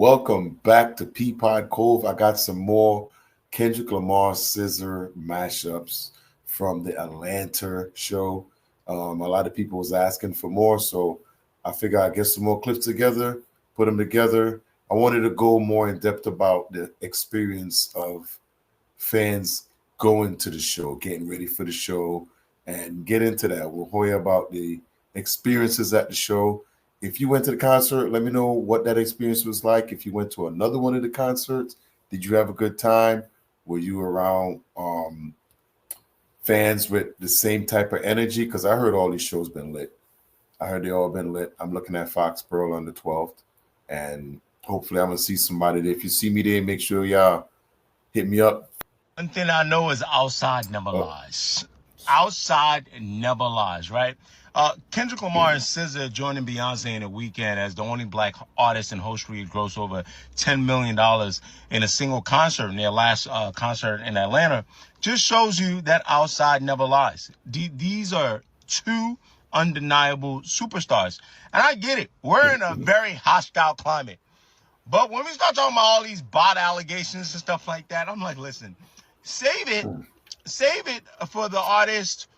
Welcome back to Peapod Cove. I got some more Kendrick Lamar SZA mashups from the Atlanta show. A lot of people was asking for more, so I figured I'd get some more clips together, put them together. I wanted to go more in depth about the experience of fans going to the show, getting ready for the show, and get into that. We'll hear about the experiences at the show. If you went to the concert, let me know what that experience was like. If you went to another one of the concerts, did you have a good time? Were you around fans with the same type of energy? Because I heard all these shows been lit. I heard they all been lit. I'm looking at Foxborough on the 12th, and hopefully I'm going to see somebody there. If you see me there, make sure y'all hit me up. One thing I know is outside never lies. Outside never lies, right? Kendrick Lamar and SZA joining Beyonce in a weekend as the only black artist in history to gross over $10 million in a single concert in their last concert in Atlanta just shows you that outside never lies. These are two undeniable superstars. And I get it. We're in a very hostile climate. But when we start talking about all these bot allegations and stuff like that, I'm like, listen, save it for the artists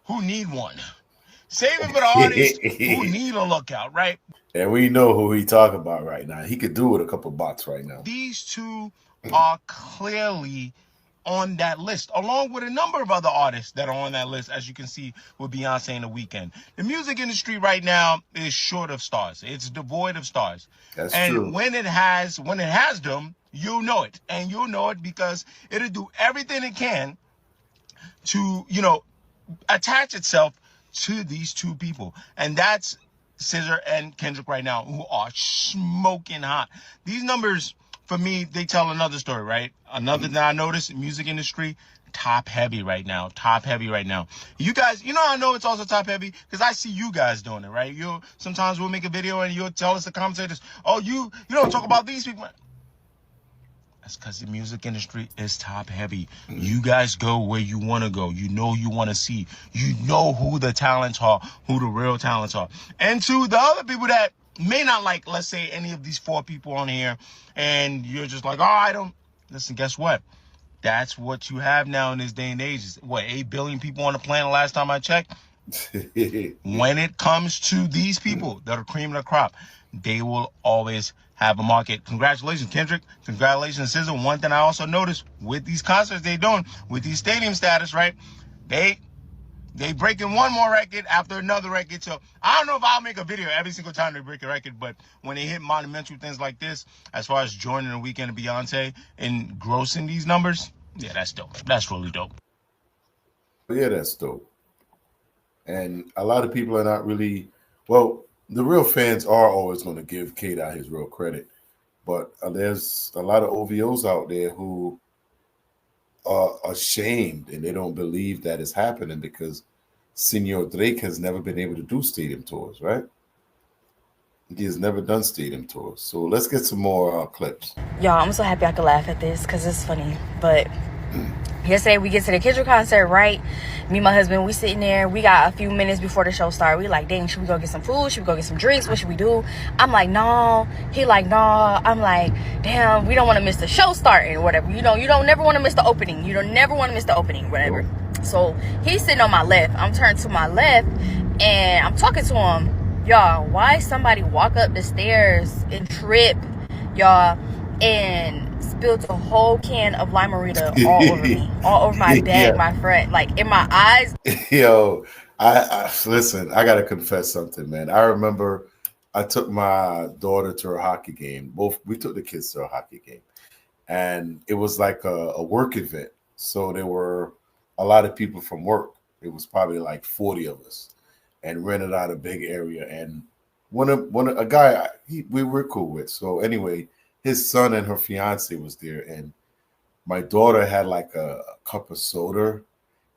who need one. Save it for the artists who need a lookout, right? And we know who he talking about right now. He could do with a couple bots right now. These two are clearly on that list, along with a number of other artists that are on that list, as you can see with Beyonce in the weekend. The music industry right now is short of stars. It's devoid of stars. That's and true. when it has them, you'll know it. And you'll know it because it'll do everything it can to, attach itself to these two people. And that's SZA and Kendrick right now, who are smoking hot. These numbers, for me, they tell another story, right? Another thing I noticed, music industry, top heavy right now. Top heavy right now. You guys, I know it's also top heavy because I see you guys doing it, right? Sometimes we'll make a video and you'll tell us, the commentators, oh, you don't talk about these people. That's because the music industry is top heavy. You guys go where you want to go. You want to see. You know who the talents are, who the real talents are. And to the other people that may not like, let's say, any of these four people on here, and you're just like, oh, I don't. Listen, guess what? That's what you have now in this day and age. What, 8 billion people on the planet last time I checked? When it comes to these people that are cream of the crop, they will always have a market. Congratulations, Kendrick. Congratulations, SZA. One thing I also noticed with these concerts they're doing, with these stadium status, right? They breaking one more record after another record. So I don't know if I'll make a video every single time they break a record, but when they hit monumental things like this, as far as joining the weekend of Beyonce and grossing these numbers, yeah, that's dope. That's really dope. Yeah, that's dope. And a lot of people are not really, well, the real fans are always going to give K-Dot his real credit. But there's a lot of OVOs out there who are ashamed and they don't believe that it's happening because Senor Drake has never been able to do stadium tours, right? He has never done stadium tours. So let's get some more clips. Y'all, I'm so happy I could laugh at this because it's funny. But yesterday we get to the Kendrick concert, right? Me and my husband, we sitting there. We got a few minutes before the show started. We like, dang, should we go get some food? Should we go get some drinks? What should we do? I'm like, no. He like, no. I'm like, damn, we don't want to miss the show starting or whatever. You don't never want to miss the opening. You don't never want to miss the opening, whatever. So he's sitting on my left. I'm turned to my left and I'm talking to him. Y'all, why somebody walk up the stairs and trip, y'all, and spilled a whole can of Limerita all over me, all over my bag, my friend, like in my eyes. Yo, I listen, I gotta confess something, man. I remember I took my daughter to her hockey game. We took the kids to a hockey game, and it was like a work event. So there were a lot of people from work. It was probably like 40 of us, and rented out a big area. And a guy we were cool with. So anyway, his son and her fiance was there, and my daughter had like a cup of soda,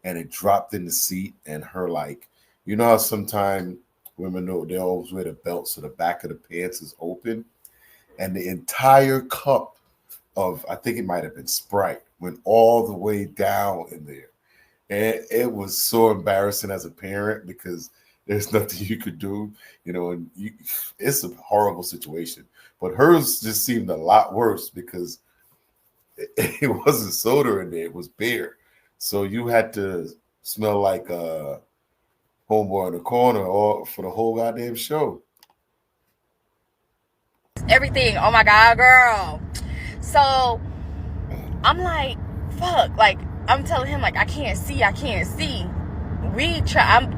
and it dropped in the seat, and her how sometimes women know they always wear the belt, so the back of the pants is open, and the entire cup of, I think it might have been Sprite, went all the way down in there. And it was so embarrassing as a parent because There's nothing you could do, and it's a horrible situation. But hers just seemed a lot worse because it wasn't soda in there; it was beer. So you had to smell like a homeboy in the corner or for the whole goddamn show. Everything. Oh my God, girl. So I'm like, fuck. Like, I'm telling him, like, I can't see. I'm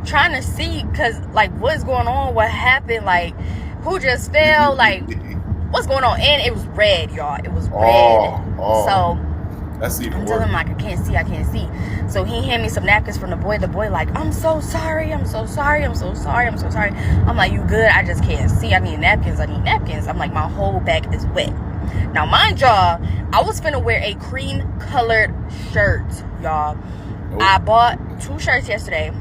trying to see, because, like, what's going on? What happened? Like, who just fell? Like, what's going on? And it was red, y'all. It was red. So that's even I'm telling him, like, I can't see. So he handed me some napkins from the boy. The boy, like, I'm so sorry. I'm like, you good? I just can't see. I need napkins. I'm like, my whole back is wet. Now, mind y'all, I was finna wear a cream colored shirt, y'all. I bought 2 shirts yesterday.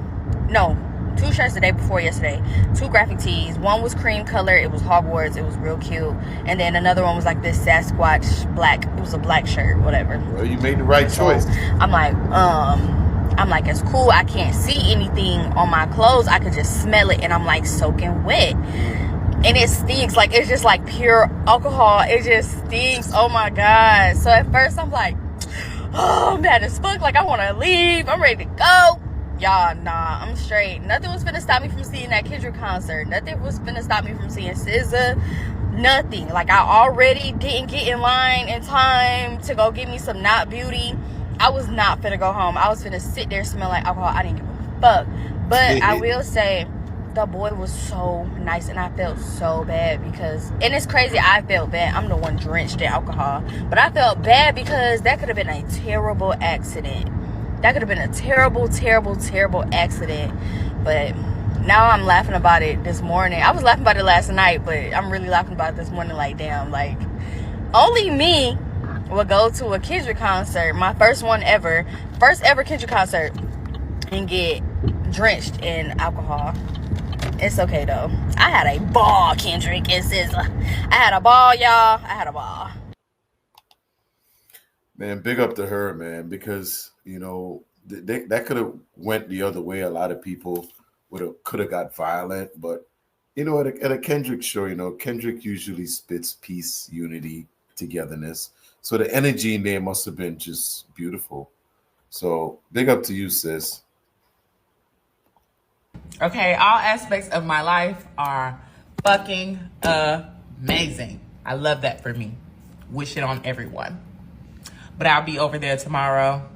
No, 2 shirts the day before yesterday. 2 graphic tees. One was cream color. It was Hogwarts. It was real cute. And then another one was like this Sasquatch black. It was a black shirt, whatever. Well, you made the right choice. I'm like, it's cool. I can't see anything on my clothes. I could just smell it, and I'm like soaking wet. And it stinks. Like, it's just like pure alcohol. It just stinks. Oh my God. So at first I'm like, oh, I'm mad as fuck. Like, I want to leave. I'm ready to go. Y'all, nah, I'm straight. Nothing was finna stop me from seeing that Kendrick concert. Nothing was finna stop me from seeing SZA. Nothing. Like, I already didn't get in line in time to go get me some Not Beauty. I was not finna go home. I was finna sit there smell like alcohol. I didn't give a fuck. But I will say, the boy was so nice, and I felt so bad because, and it's crazy, I felt bad. I'm the one drenched in alcohol. But I felt bad because that could have been a terrible accident. That could have been a terrible, terrible, terrible accident. But now I'm laughing about it this morning. I was laughing about it last night, but I'm really laughing about it this morning. Like, damn, like, only me would go to a Kendrick concert, my first ever Kendrick concert, and get drenched in alcohol. It's okay, though. I had a ball, Kendrick and SZA. I had a ball, y'all. I had a ball. Man, big up to her, man, because, that could have went the other way. A lot of people could have got violent. But, at a Kendrick show, Kendrick usually spits peace, unity, togetherness. So the energy in there must have been just beautiful. So big up to you, sis. Okay, all aspects of my life are fucking amazing. I love that for me. Wish it on everyone. But I'll be over there tomorrow.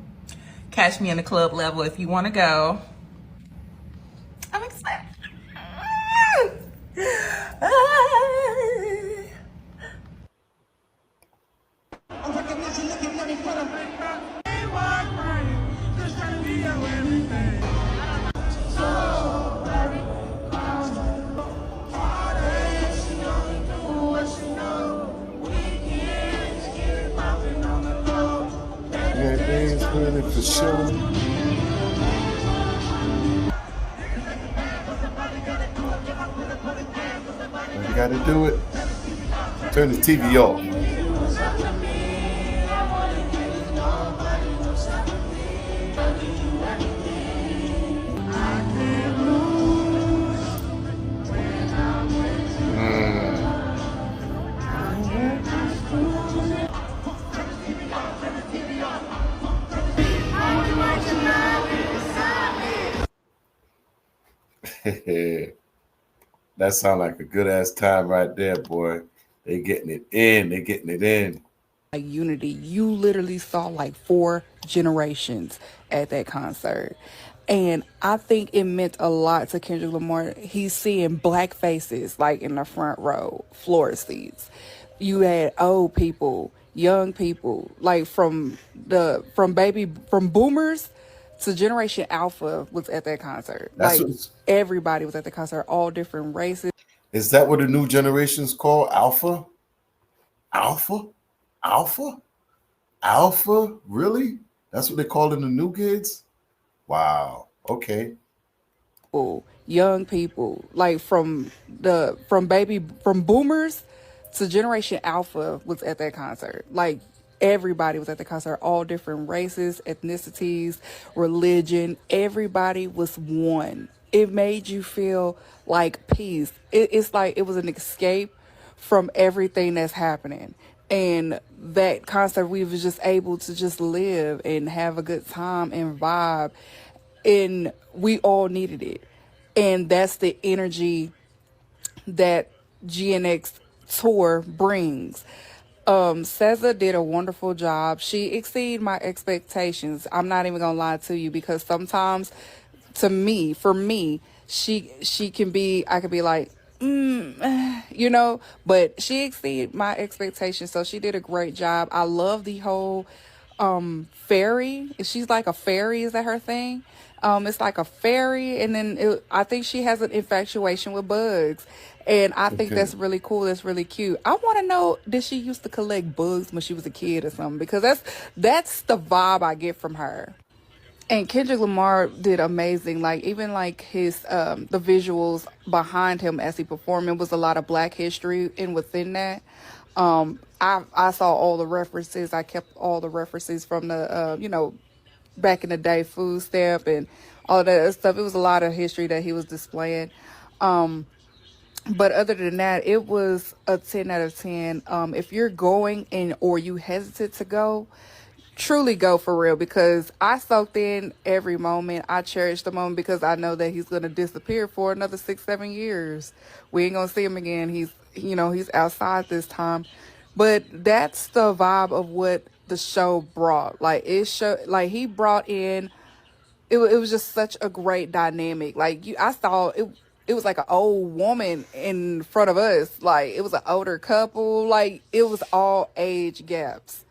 Catch me in the club level if you want to go. I'm excited. For sure. You gotta do it. Turn the TV off. That sounds like a good ass time right there, boy. They getting it in. Unity. You literally saw like 4 generations at that concert. And I think it meant a lot to Kendrick Lamar. He's seeing black faces like in the front row, floor seats. You had old people, young people, like from boomers to Generation Alpha was at that concert. Everybody was at the concert, all different races. Is that what the new generation's called? Alpha? Alpha? Alpha? Alpha? Really? That's what they call it, the new kids? Wow. Okay. Young people, like from boomers to Generation Alpha was at that concert. Like everybody was at the concert, all different races, ethnicities, religion. Everybody was one. It made you feel like peace. It's like it was an escape from everything that's happening. And that concert, we was just able to just live and have a good time and vibe. And we all needed it. And that's the energy that GNX tour brings. SZA did a wonderful job. She exceeded my expectations. I'm not even gonna lie to you, because sometimes, for me, she can be, I could be like, you know, but she exceeded my expectations. So she did a great job. I love the whole fairy. She's like a fairy. Is that her thing? It's like a fairy, and then I think she has an infatuation with bugs, and I think that's really cool. That's really cute. I want to know, did she used to collect bugs when she was a kid or something? Because that's the vibe I get from her. And Kendrick Lamar did amazing. Like, even like his the visuals behind him as he performed, it was a lot of Black history, and within that, I saw all the references. I kept all the references from the back in the day, food stamp and all that stuff. It was a lot of history that he was displaying. But other than that, it was a 10 out of 10. If you're going or you hesitate to go, truly go for real, because I soaked in every moment. I cherish the moment, because I know that he's going to disappear for another 6-7 years. We ain't going to see him again. He's outside this time. But that's the vibe of what the show brought. Like, he brought in, it was just such a great dynamic. Like, I saw it was like an old woman in front of us. Like, it was an older couple. Like, it was all age gaps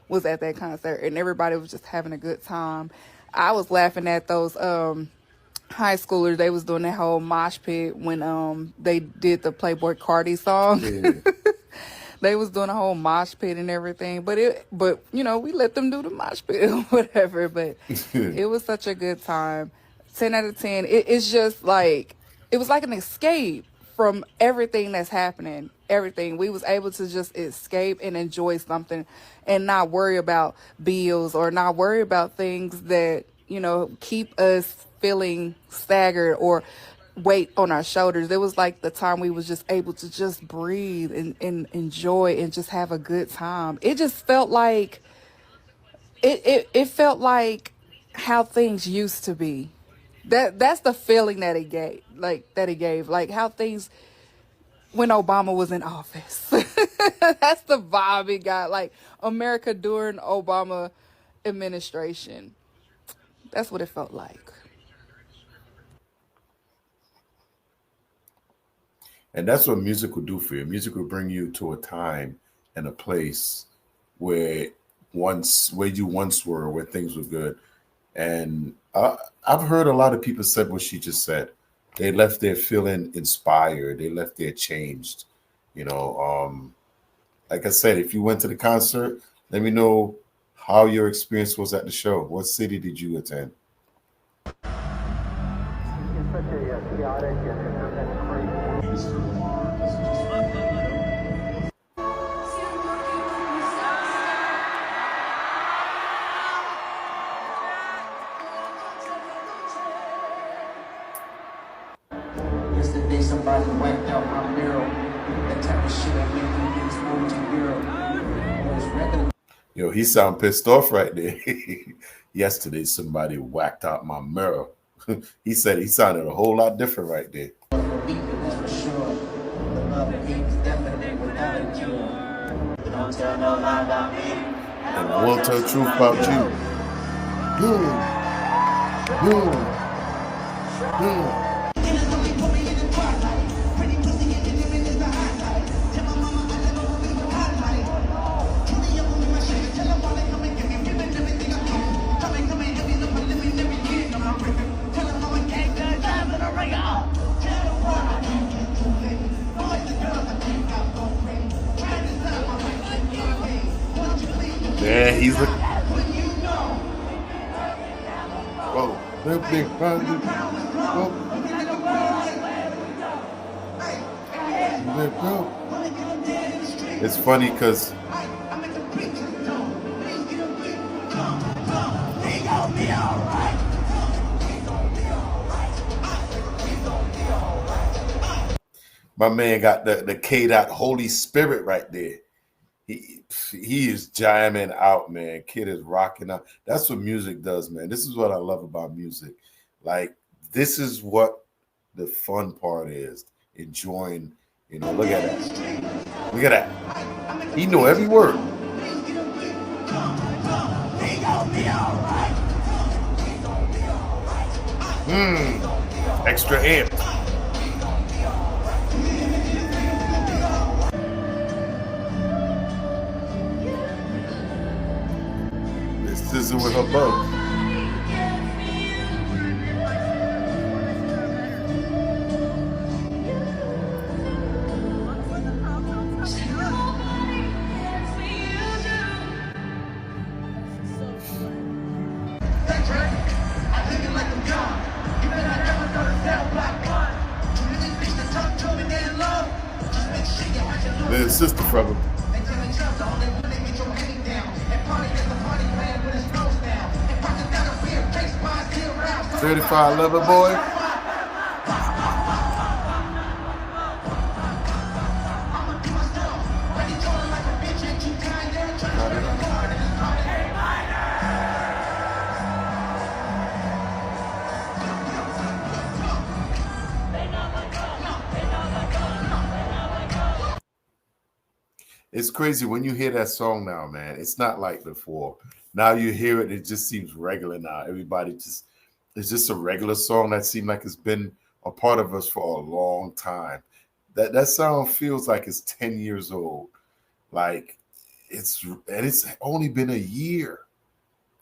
was at that concert, and everybody was just having a good time. I was laughing at those high schoolers. They was doing that whole mosh pit when they did the Playboy Cardi song. Yeah. They was doing a whole mosh pit and everything, but we let them do the mosh pit or whatever. But it was such a good time. 10 out of 10. It's just like, it was like an escape from everything that's happening. Everything. We was able to just escape and enjoy something, and not worry about bills, or not worry about things that keep us feeling staggered or weight on our shoulders. It was like the time we was just able to just breathe and enjoy and just have a good time. It just felt like it felt like how things used to be. That's the feeling that it gave. Like how things when Obama was in office. That's the vibe it got. Like America during Obama administration. That's what it felt like. And that's what music will do for you. Music will bring you to a time and a place where you once were, where things were good. And I've heard a lot of people said what she just said. They left there feeling inspired. They left there changed. Like I said, if you went to the concert, let me know how your experience was at the show. What city did you attend? It's such a chaotic and crazy. Yesterday somebody wiped out my mirror. That type of shit I make you exposed to Europe. Yo, he sound pissed off right there. Yesterday somebody whacked out my mirror. He said he sounded a whole lot different right there. And I won't tell the truth about you. Yeah, he's the. Whoa, the big brother. Whoa. It's funny because My man got the K-Dot Holy Spirit right there. He is jamming out, man. Kid is rocking out. That's what music does, man. This is what I love about music. Like, this is what the fun part is. Enjoying, look at that. Look at that. He know every word. Extra amp. SZA with her bugs. Little sister from him. 35 lover boy. It's crazy when you hear that song now, man. It's not like before. Now you hear it, it just seems regular now. It's just a regular song that seems like it's been a part of us for a long time. That sound feels like it's 10 years old. Like it's only been a year.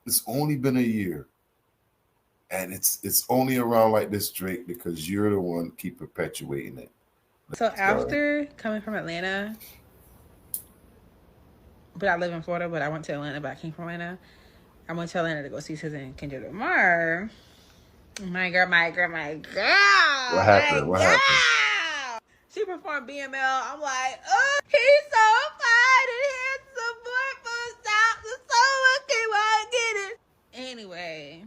It's only been a year. And it's only around like this, Drake, because you're the one keep perpetuating it. So after coming from Atlanta, but I live in Florida, but I went to Atlanta, but I came from Atlanta. I went to Atlanta to go see SZA and Kendrick Lamar. My girl. What happened? What happened? She performed BML. I'm like, oh, he's so fine and handsome, boy, full stop. So much he won't get it. Anyway,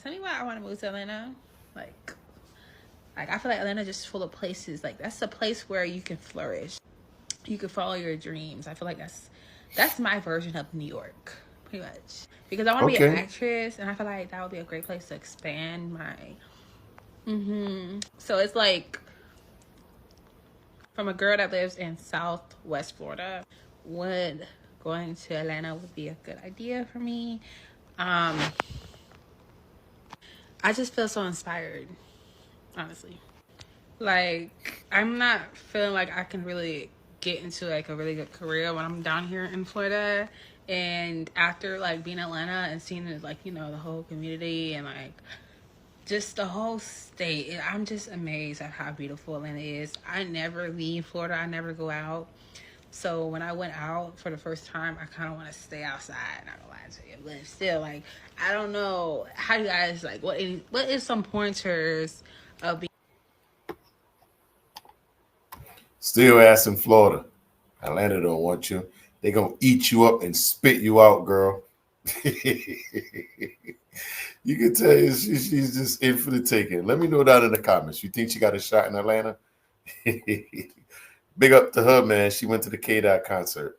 tell me why I want to move to Atlanta. Like I feel like Atlanta just full of places. Like that's a place where you can flourish. You can follow your dreams. I feel like that's my version of New York, pretty much. Because I want to be an actress, and I feel like that would be a great place to expand my. So it's like, from a girl that lives in Southwest Florida, going to Atlanta would be a good idea for me. I just feel so inspired, honestly. Like, I'm not feeling like I can really get into like a really good career when I'm down here in Florida. And after like being in Atlanta and seeing it, like, the whole community and like just the whole state, I'm just amazed at how beautiful Atlanta is. I never leave Florida. I never go out. So when I went out for the first time, I kind of want to stay outside. Not gonna lie to you, but still, like, I don't know how you guys like. What is some pointers of being? Still ass in Florida. Atlanta don't want you. They gonna eat you up and spit you out, girl. You can tell she's just in for the taking. Let me know down in the comments. You think she got a shot in Atlanta? Big up to her, man. She went to the K-Dot concert.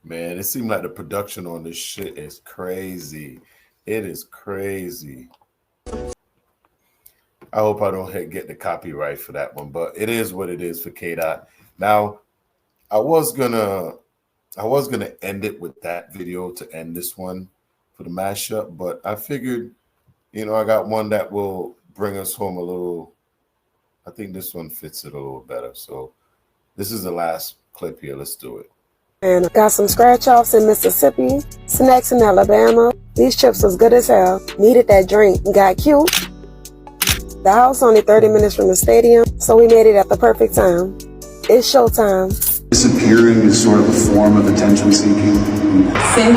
Man, it seems like the production on this shit is crazy. It is crazy. I hope I don't get the copyright for that one, but it is what it is for K-Dot. Now, I was gonna end it with that video to end this one for the mashup, but I figured, I got one that will bring us home a little. I think this one fits it a little better. So this is the last clip here. Let's do it. And got some scratch-offs in Mississippi, snacks in Alabama. These chips was good as hell. Needed that drink. Got cute. The house only 30 minutes from the stadium, so we made it at the perfect time. It's showtime. Disappearing is sort of a form of attention seeking. Day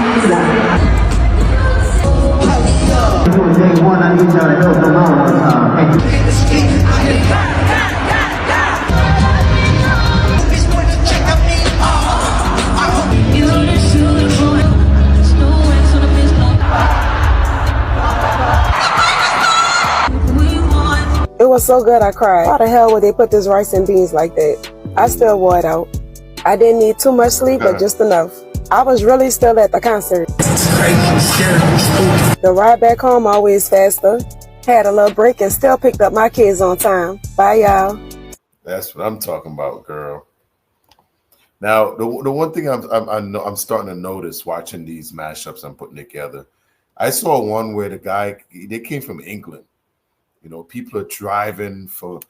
one, I need y'all to help them out one time. It was so good I cried. Why the hell would they put this rice and beans like that? I still wore it out. I didn't need too much sleep, but just enough. I was really still at the concert. The ride back home always faster. Had a little break and still picked up my kids on time. Bye, y'all. That's what I'm talking about, girl. Now, the one thing I'm starting to notice watching these mashups I'm putting together, I saw one where the guy, they came from England. You know, people are driving for,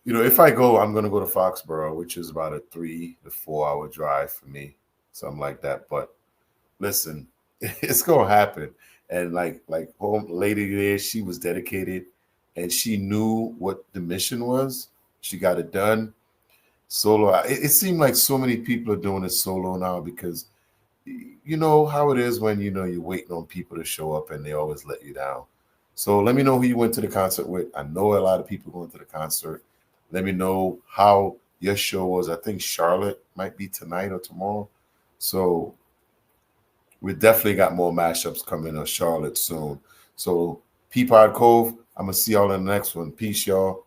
you know, if I go, I'm going to go to Foxborough, which is about a 3 to 4 hour drive for me, something like that. But listen, it's going to happen. And like home lady there, she was dedicated and she knew what the mission was. She got it done. Solo. It seemed like so many people are doing it solo now because you know how it is when, you know, you're waiting on people to show up and they always let you down. So let me know who you went to the concert with. I know a lot of people going to the concert. Let me know how your show was. I think Charlotte might be tonight or tomorrow. So we definitely got more mashups coming on Charlotte soon. So Peapod Cove, I'm going to see y'all in the next one. Peace, y'all.